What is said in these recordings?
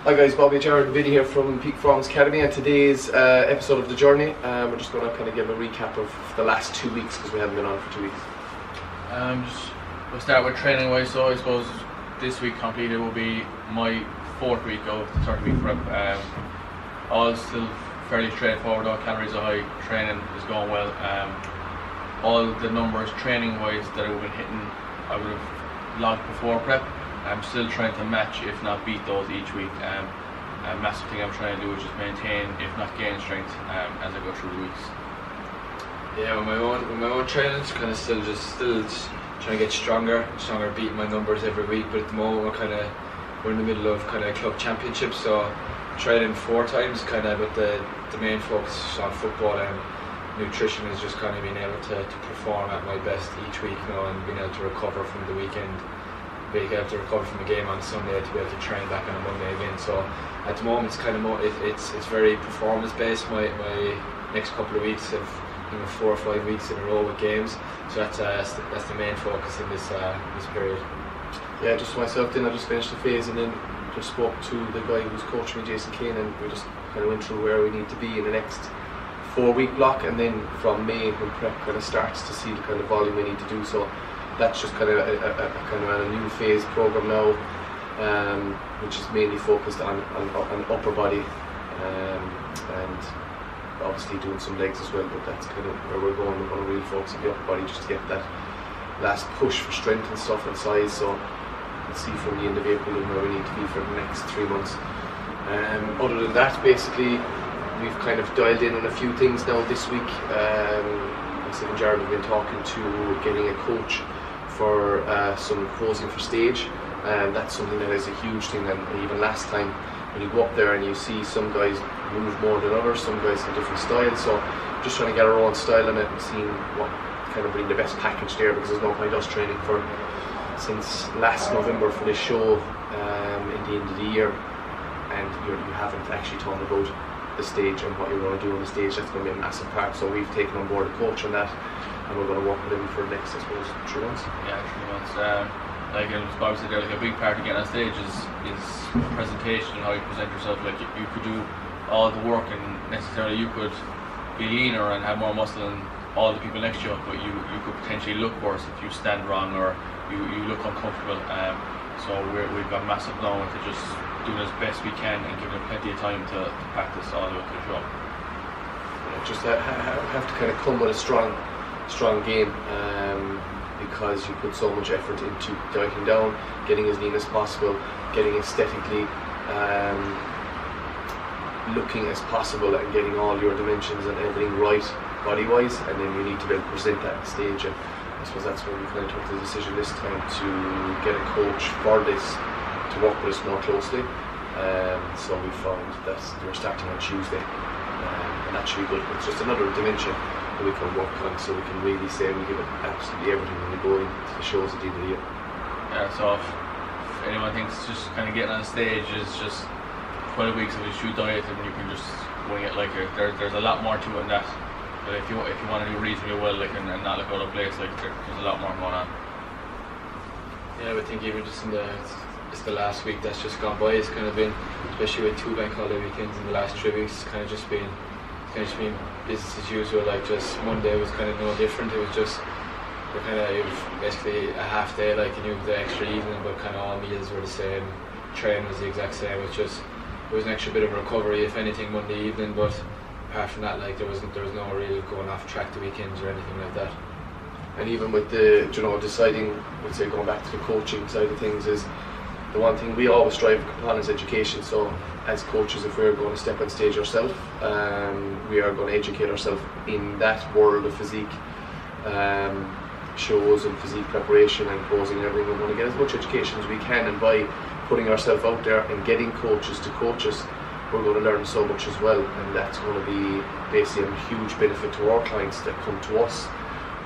Hi guys, Bobby Jared Vinny here from Peak Performance Academy, and today's episode of The Journey, we're just going to kind of give a recap of the last 2 weeks because we haven't been on for 2 weeks. We'll start with training wise, so I suppose this week completed will be my 4th week of the 30-week prep. All still fairly straightforward, all calories are high, training is going well. All the numbers training wise that I've been hitting, I would have logged before prep. I'm still trying to match, if not beat those each week. A massive thing I'm trying to do is just maintain, if not gain strength, as I go through the weeks. Yeah, with my own training, it's kind of still trying to get stronger, beating my numbers every week. But at the moment, we're in the middle of kind of club championships, so training 4 times, kind of. But the main focus on football and nutrition is just kind of being able to perform at my best each week, and being able to recover from the weekend. Being able to recover from the game on Sunday to be able to train back on a Monday again. So at the moment it's kind of it's very performance based. My next couple of weeks of 4 or 5 weeks in a row with games. So that's the main focus in this period. Yeah, just myself. Then I just finished the phase and then just spoke to the guy who's coaching me, Jason Kane, and we just kind of went through where we need to be in the next 4-week block, and then from May when prep kind of starts to see the kind of volume we need to do. So that's just kind of a new phase program now, which is mainly focused on upper body, and obviously doing some legs as well. But that's kind of where we're going. We're going to really focus on the upper body just to get that last push for strength and stuff and size. So let's see from the end of April where we need to be for the next 3 months. Other than that, basically, we've kind of dialed in on a few things now this week. Myself and Jared have been talking to getting a coach for some posing for stage, and that's something that is a huge thing. And even last time when you go up there and you see some guys move more than others, some guys have different styles, so just trying to get our own style in it and seeing what kind of bring the best package there, because there's no point us training since last November for this show in the end of the year, and you haven't actually thought about the stage and what you're going to do on the stage. That's going to be a massive part, so we've taken on board a coach on that, and we're going to work with him for the next, I suppose, 3 months. Yeah, 3 months. Like Bob said there, like a big part of getting on stage is presentation and how you present yourself. Like you could do all the work and necessarily you could be leaner and have more muscle than all the people next to you, but you could potentially look worse if you stand wrong or you look uncomfortable. So we've got massive now into just doing as best we can and giving them plenty of time to practice all the way to the show. Yeah, just have to kind of come with a strong game, because you put so much effort into dieting down, getting as lean as possible, getting aesthetically looking as possible, and getting all your dimensions and everything right body wise, and then you need to be able to present that on stage. And I suppose that's where we kind of took the decision this time to get a coach for this to work with us more closely. So we found that we're starting on Tuesday, and that should be good. It's just another dimension that we can work on, so we can really say we give it absolutely everything when we go into the shows at the end of the year. Yeah, so if anyone thinks just kind of getting on stage is just 12 weeks of a shoe diet and you can just wing it, like there's a lot more to it than that. But if you want to do reasonably well, like, and not look out of place, like there's a lot more going on. Yeah, I think even just it's the last week that's just gone by. It's kind of been, especially with 2 bank holiday weekends in the last 3 weeks, it's kind of just been business as usual. Like, just Monday was kind of no different. It was just it was basically a half day, like, and you have the extra evening, but kind of all meals were the same. Training was the exact same. It was an extra bit of a recovery, if anything, Monday evening. But apart from that, like, there was no real going off track the weekends or anything like that. And even with the deciding, let's say going back to the coaching side of things, is the one thing we always strive upon is education. So as coaches, if we're going to step on stage ourselves, we are going to educate ourselves in that world of physique shows and physique preparation and posing and everything. We're going to get as much education as we can, and by putting ourselves out there and getting coaches to coach us, we're going to learn so much as well, and that's going to be basically a huge benefit to our clients that come to us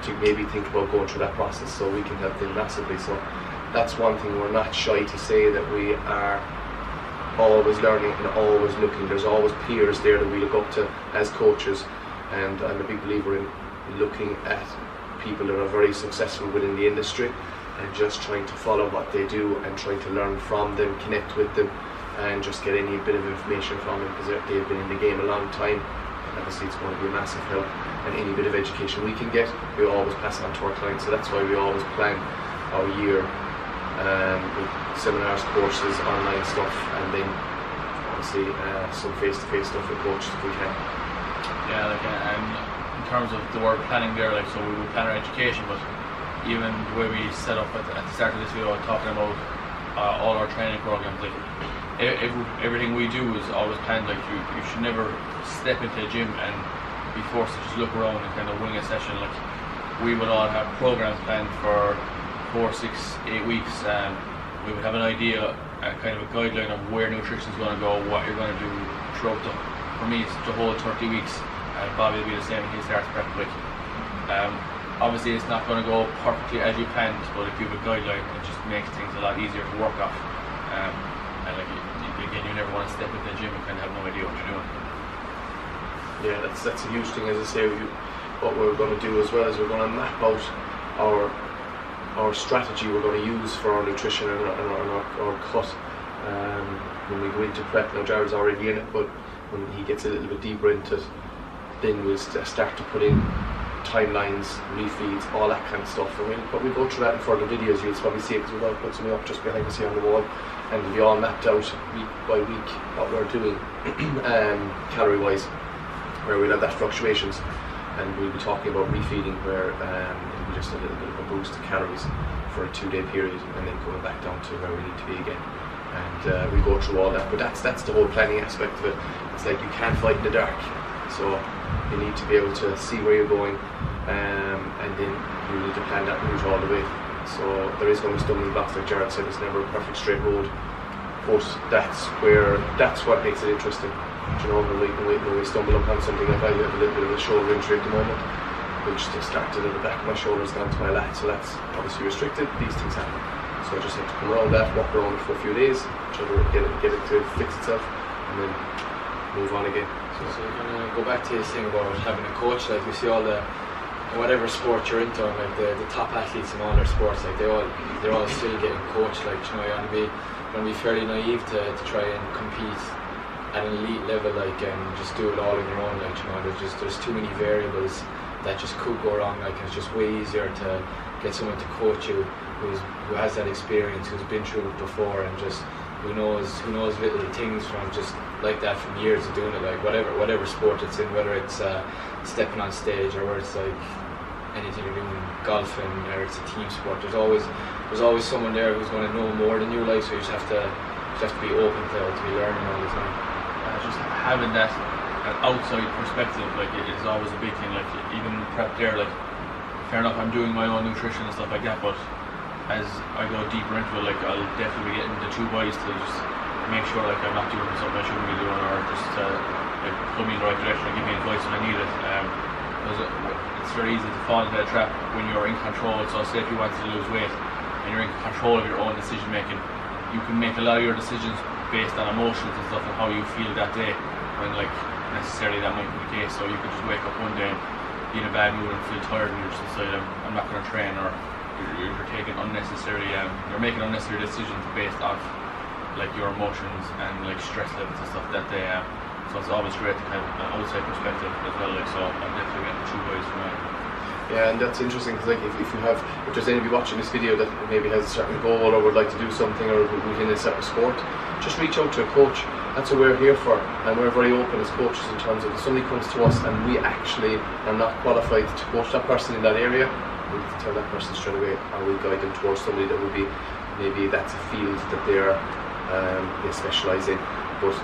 to maybe think about going through that process, so we can help them massively. So that's one thing, we're not shy to say that we are always learning and always looking. There's always peers there that we look up to as coaches, and I'm a big believer in looking at people that are very successful within the industry and just trying to follow what they do and trying to learn from them, connect with them, and just get any bit of information from them, because they've been in the game a long time. Obviously it's going to be a massive help, and any bit of education we can get, we always pass on to our clients. So that's why we always plan our year with seminars, courses, online stuff, and then obviously some face-to-face stuff with coaches if we can. Yeah, like, and in terms of the word planning there, like, so we would plan our education, but even the way we set up at the start of this video talking about all our training programs, like everything we do is always planned. Like you should never step into a gym and be forced to just look around and kind of wing a session. Like, we would all have programs planned for 4, 6, 8 weeks, and we would have an idea, kind of a guideline of where nutrition is going to go, what you're going to do throughout for me it's the whole 30 weeks, and Bobby will be the same when he starts prep. Like, obviously it's not going to go perfectly as you planned, but if you have a guideline, it just makes things a lot easier to work off. And like, again, you never want to step into the gym and kind of have no idea what you're doing. Yeah, that's a huge thing. As I say, what we're going to do as well is we're going to map out our strategy we're going to use for our nutrition and our cut when we go into prep. Now Jared's already in it, but when he gets a little bit deeper into it, then we'll start to put in timelines, refeeds, all that kind of stuff. But we'll go through that in further videos. You'll probably see it, because we're going to put something up just behind us here on the wall, and it'll be all mapped out week by week what we're doing calorie wise, where we'll have that fluctuations, and we'll be talking about refeeding, where it'll be just a little bit of a boost to calories for a 2-day period, and then coming back down to where we need to be again. And we go through all that, but that's the whole planning aspect of it. It's like you can't fight in the dark, so you need to be able to see where you're going, and then you need to plan that route all the way. So there is going to be stumbling blocks, like Jared said. It's never a perfect straight road, but that's what makes it interesting. You know, when we stumble upon something, like I have a little bit of a shoulder injury at the moment, which just started at the back of my shoulders down to my lat, so that's obviously restricted. These things happen, so I just have to come around that, walk around it for a few days, try to get it to fix itself, and then move on again. So you're gonna go back to this thing about having a coach. Like, we see all the, whatever sport you're into, like the top athletes in all their sports, like they're all still getting coached. Like, you know, you're gonna be fairly naive to try and compete at an elite level, like, and just do it all on your own. Like, you know, there's too many variables that just could go wrong. Like, it's just way easier to get someone to coach you who has that experience, who's been through it before, and just who knows little things from just like that from years of doing it. Like, whatever sport it's in, whether it's stepping on stage, or whether it's like anything you're doing, golfing, or it's a team sport, there's always someone there who's going to know more than you. Like, so you just have to be open to be learning all the time. Just having that outside perspective, like, it is always a big thing. Like, even in prep there, like, fair enough, I'm doing my own nutrition and stuff like that, but as I go deeper into it, like, I'll definitely be getting the two boys to just make sure, like, I'm not doing something I shouldn't be doing, or just like put me in the right direction and give me advice when I need it. Because it's very easy to fall into that trap when you're in control. So say if you want to lose weight and you're in control of your own decision making, you can make a lot of your decisions based on emotions and stuff and how you feel that day, when, like, necessarily that might be the case. So you could just wake up one day and be in a bad mood and feel tired, and you're just decide, I'm not going to train, or you're taking unnecessary, you're making unnecessary decisions based off, like, your emotions and, like, stress levels and stuff that day. So it's always great to kind of an outside perspective as well. Like, so I'm definitely getting the two ways from that. Yeah, and that's interesting, because, like, if there's anybody watching this video that maybe has a certain goal or would like to do something, or within a certain sport, just reach out to a coach. That's what we're here for, and we're very open as coaches in terms of if somebody comes to us and we actually are not qualified to coach that person in that area, we need to tell that person straight away, and we'll guide them towards somebody that will be, maybe that's a field that they specialise in. But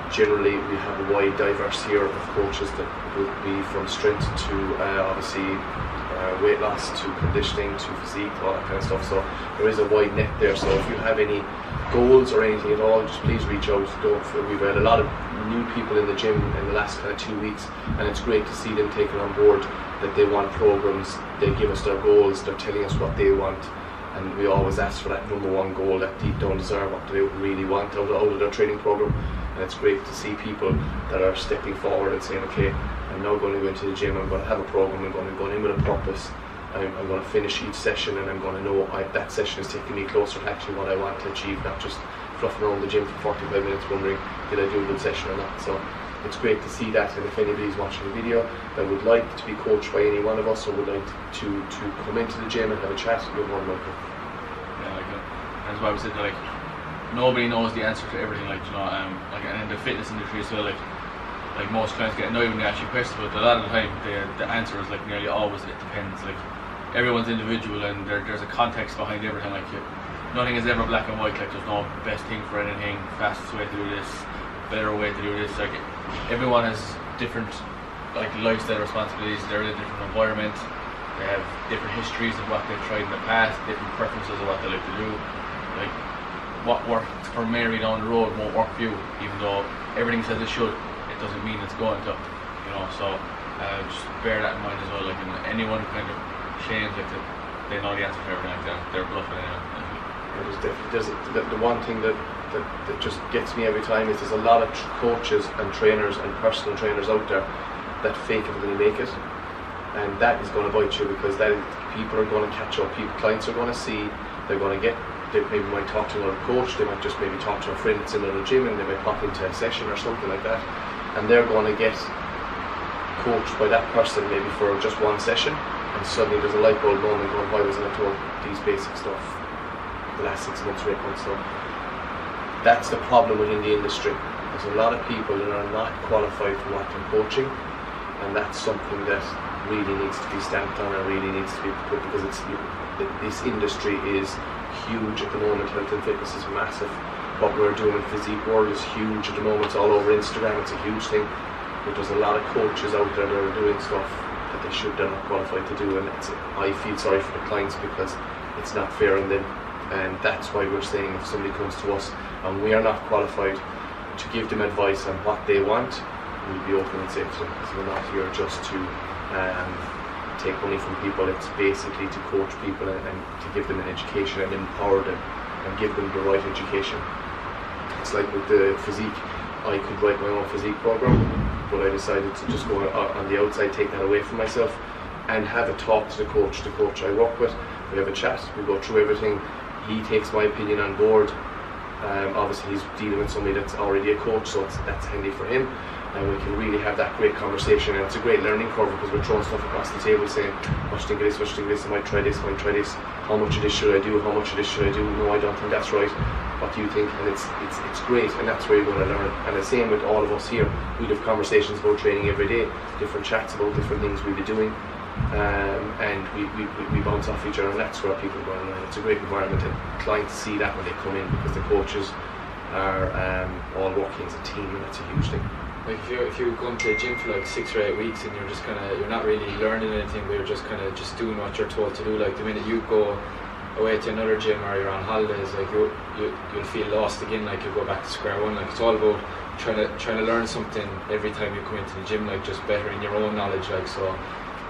generally we have a wide diverse here of coaches that will be from strength to obviously weight loss, to conditioning, to physique, all that kind of stuff. So there is a wide net there. So if you have any goals or anything at all, just please reach out. We've had a lot of new people in the gym in the last kind of 2 weeks, and it's great to see them taking on board that they want programs. They give us their goals, they're telling us what they want, and we always ask for that number one goal, that deep down desire, what do they really want out of their training program. And it's great to see people that are stepping forward and saying, okay, I'm now going to go into the gym, I'm going to have a program, I'm going to go in with a purpose, I'm going to finish each session, and I'm going to know that session is taking me closer to actually what I want to achieve, not just fluffing around the gym for 45 minutes wondering did I do a good session or not. So it's great to see that, and if anybody's watching the video that would like to be coached by any one of us or would like to come into the gym and have a chat, you're more than welcome. Yeah, like that's why we said like nobody knows the answer to everything, like you know, like, and in the fitness industry as well, like most clients get annoyed when they actually question, but a lot of the time the answer is like nearly always it depends. Like everyone's individual and there's a context behind everything. Like nothing is ever black and white. Like there's no best thing for anything, fastest way to do this, better way to do this. Like everyone has different like lifestyle responsibilities. They're in a different environment. They have different histories of what they've tried in the past, different preferences of what they like to do. Like what worked for Mary down the road won't work for you, even though everything says it should. It doesn't mean it's going to, you know. So just bear that in mind as well. Like anyone kind of claims like that they know the answer to everything, like they're bluffing anyway. The one thing that just gets me every time is there's a lot of coaches and trainers and personal trainers out there that fake it when they make it, and that is going to bite you, because that people are going to catch up. Clients are going to see, they're going to get, they maybe might talk to another coach, they might just maybe talk to a friend that's in another gym, and they might pop into a session or something like that, and they're going to get coached by that person maybe for just one session, and suddenly there's a light bulb moment going, why wasn't I told these basic stuff the last 6 months or 8 months? So that's the problem within the industry. There's a lot of people that are not qualified for what they're coaching, and that's something that really needs to be stamped on and really needs to be put, because this industry is huge at the moment. Health and fitness is massive. What we're doing in Physique World is huge at the moment. It's all over Instagram. It's a huge thing. But there's a lot of coaches out there that are doing stuff that they're not qualified to do, and I feel sorry for the clients because it's not fair on them. And that's why we're saying if somebody comes to us and we are not qualified to give them advice on what they want, we'll be open and say to them, because we're not here just to take money from people. It's basically to coach people and to give them an education and empower them and give them the right education. It's like with the physique, I could write my own physique program, but I decided to just go on the outside, take that away from myself, and have a talk to the coach I work with. We have a chat, we go through everything. He takes my opinion on board. Obviously he's dealing with somebody that's already a coach, so that's handy for him, and we can really have that great conversation, and it's a great learning curve because we're throwing stuff across the table saying, what do you think of this, what do you think of this, I might try this, how much of this should I do, how much of this should I do, no I don't think that's right, what do you think? And it's great, and that's where you're going to learn. And the same with all of us here, we'd have conversations about training every day, different chats about different things we'd be doing, and we bounce off each other, and that's where people are going to learn. It's a great environment, and clients see that when they come in, because the coaches are all working as a team, and that's a huge thing. Like if you go into the gym for like 6 or 8 weeks and you're not really learning anything, but you're just just doing what you're told to do. Like the minute you go away to another gym or you're on holidays, like you'll feel lost again. Like you go back to square one. Like it's all about trying to learn something every time you come into the gym. Like just bettering your own knowledge. Like so,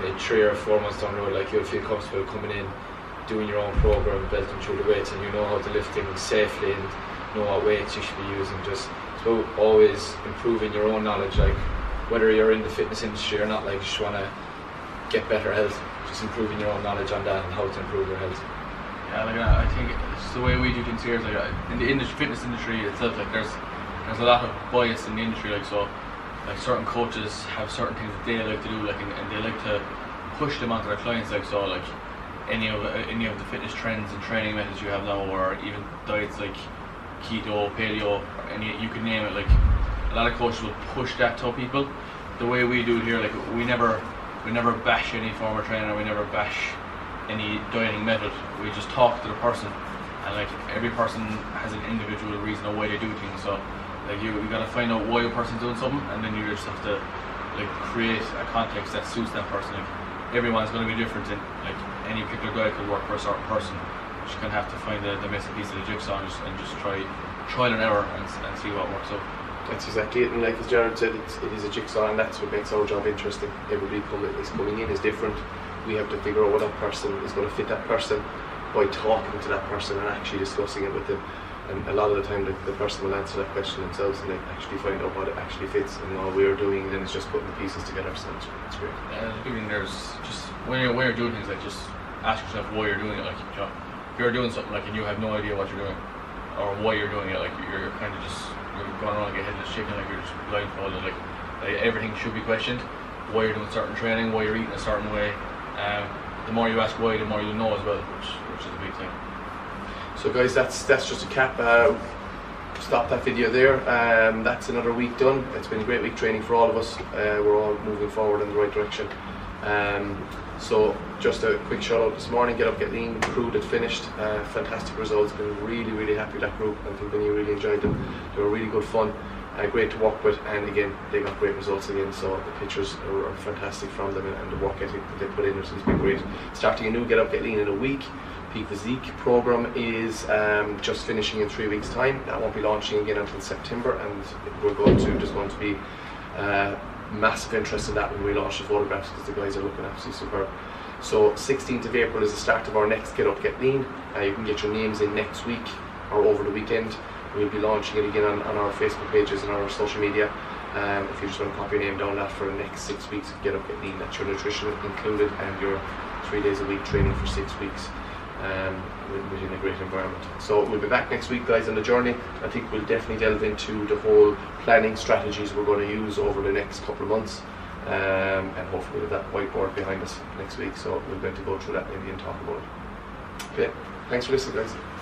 maybe 3 or 4 months down the road, like you'll feel comfortable coming in, doing your own program, belting through the weights, and you know how to lift things safely and know what weights you should be using. Just so always improving your own knowledge, like whether you're in the fitness industry or not, like you just want to get better health, just improving your own knowledge on that and how to improve your health. Yeah, like I think it's the way we do things here is like in the fitness industry itself, like there's a lot of bias in the industry, like so like certain coaches have certain things that they like to do, like and they like to push them onto their clients, like so like any of the fitness trends and training methods you have now, or even diets like keto, paleo, any you can name it. Like a lot of coaches will push that to people. The way we do it here, like we never bash any former trainer, we never bash any dieting method. We just talk to the person, and like every person has an individual reason of why they do things. So like you got to find out why a person's doing something, and then you just have to like create a context that suits that person. Like everyone's going to be different, and like any particular diet could work for a certain person. You just kind of have to find the missing piece of the jigsaw and just trial and error and see what works out. That's exactly it, and like as Jared said, it is a jigsaw, and that's what makes our job interesting. Everybody coming in is different. We have to figure out what that person is going to fit that person by talking to that person and actually discussing it with them. And a lot of the time the person will answer that question themselves, and they actually find out what it actually fits, and all we're doing then is just putting the pieces together. So it's great. Yeah, I think there's just when you're doing things, like just ask yourself why you're doing it. Like if you're doing something like and you have no idea what you're doing, or why you're doing it. Like you're kind of just you're going around like a headless chicken, like you're just blindfolded. Like everything should be questioned. Why you're doing certain training, why you're eating a certain way. The more you ask why, the more you'll know as well, which is a big thing. So guys, that's just a cap. Stop that video there. That's another week done. It's been a great week training for all of us. We're all moving forward in the right direction. So just a quick shout out this morning, Get Up Get Lean crew that finished. Fantastic results. Been really happy with that group. I think Vinny really enjoyed them. They were really good fun. Great to work with, and again they got great results again, so the pictures are fantastic from them, and the work ethic that they put in has been great. Starting a new Get Up Get Lean in a week. Peak Physique program is just finishing in 3 weeks time. That won't be launching again until September, and there's going to be massive interest in that when we launch the photographs, because the guys are looking absolutely superb. So 16th of April is the start of our next Get Up Get Lean. You can get your names in next week or over the weekend. We'll be launching it again on our Facebook pages and our social media. If you just want to copy your name down that for the next 6 weeks of Get Up Get Lean, that's your nutrition included and your 3 days a week training for 6 weeks within a great environment. So we'll be back next week, guys, on the journey. I think we'll definitely delve into the whole planning strategies we're going to use over the next couple of months, and hopefully we'll have that whiteboard behind us next week, so we're going to go through that maybe and talk about it. Okay, thanks for listening, guys.